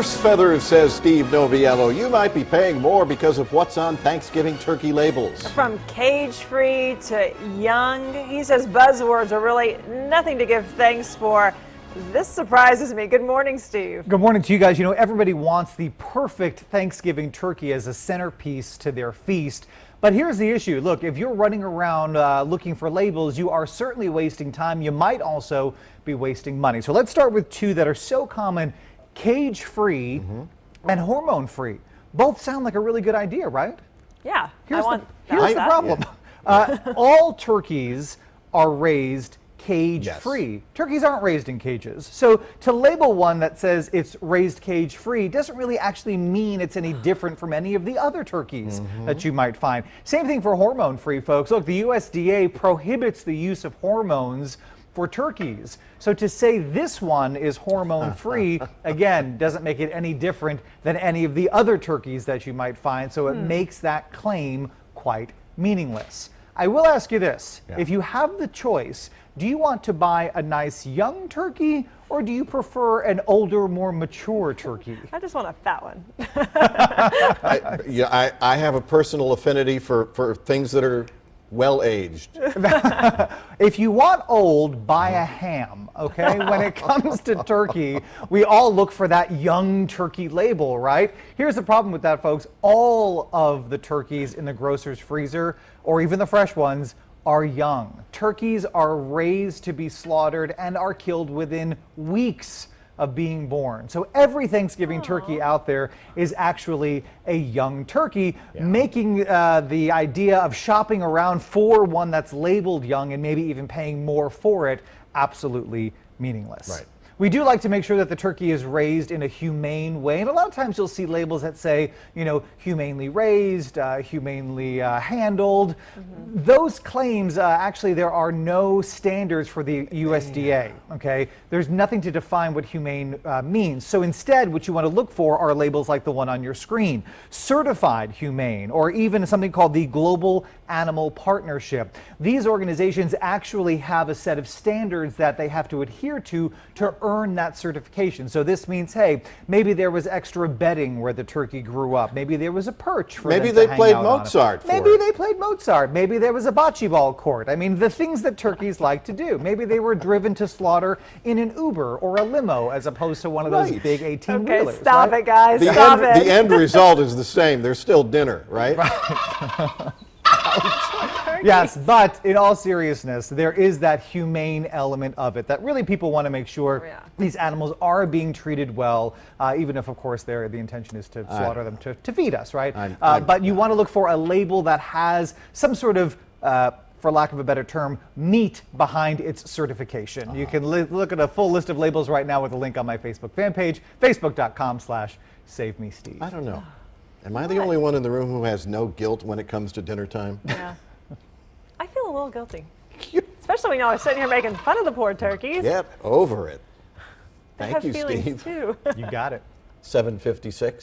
Horse feathers, says Steve Noviello. You might be paying more because of what's on Thanksgiving turkey labels. From cage-free to young, he says buzzwords are really nothing to give thanks for. This surprises me. Good morning, Steve. Good morning to you guys. You know, everybody wants the perfect Thanksgiving turkey as a centerpiece to their feast. But here's the issue. Look, if you're running around looking for labels, you are certainly wasting time. You might also be wasting money. So let's start with two that are so common: cage-free and hormone-free. Both sound like a really good idea, right? Yeah, Here's the problem. All turkeys are raised cage-free. Yes. Turkeys aren't raised in cages. So to label one that says it's raised cage-free doesn't really actually mean it's any different from any of the other turkeys that you might find. Same thing for hormone-free, folks. Look, the USDA prohibits the use of hormones for turkeys. So to say this one is hormone-free, again, doesn't make it any different than any of the other turkeys that you might find. So it makes that claim quite meaningless. I will ask you this. If you have the choice, do you want to buy a nice young turkey, or do you prefer an older, more mature turkey? I just want a fat one. I have a personal affinity for things that are well-aged. If you want old, buy a ham, okay? When it comes to turkey, we all look for that young turkey label, right? Here's the problem with that, folks. All of the turkeys in the grocer's freezer, or even the fresh ones, are young. Turkeys are raised to be slaughtered and are killed within weeks of being born. So every Thanksgiving turkey out there is actually a young turkey, making the idea of shopping around for one that's labeled young and maybe even paying more for it absolutely meaningless. Right. We do like to make sure that the turkey is raised in a humane way, and a lot of times you'll see labels that say, you know, humanely raised, humanely handled. Those claims, actually, there are no standards for the USDA, okay? There's nothing to define what humane means. So instead, what you want to look for are labels like the one on your screen: certified humane, or even something called the Global Animal Partnership. These organizations actually have a set of standards that they have to adhere to earn that certification. So this means, hey, maybe there was extra bedding where the turkey grew up. Maybe there was a perch for maybe them they to hang played out Mozart. on. Maybe they played Mozart. Maybe there was a bocce ball court. I mean, the things that turkeys like to do. Maybe they were driven to slaughter in an Uber or a limo as opposed to one of those big 18-wheelers. Okay, stop it, guys. The end result is the same. There's still dinner, right? Yes, but in all seriousness, there is that humane element of it that really people want to make sure these animals are being treated well, even if, of course, the intention is to slaughter them to feed us, right? But you want to look for a label that has some sort of, for lack of a better term, meat behind its certification. You can look at a full list of labels right now with a link on my Facebook fan page, facebook.com/SaveMeSteve. I don't know. Am I the only one in the room who has no guilt when it comes to dinner time? Yeah. I feel a little guilty. Especially when y'all are sitting here making fun of the poor turkeys. Get over it. Thank you, Steve. Steve. Too. You got it. 7:56.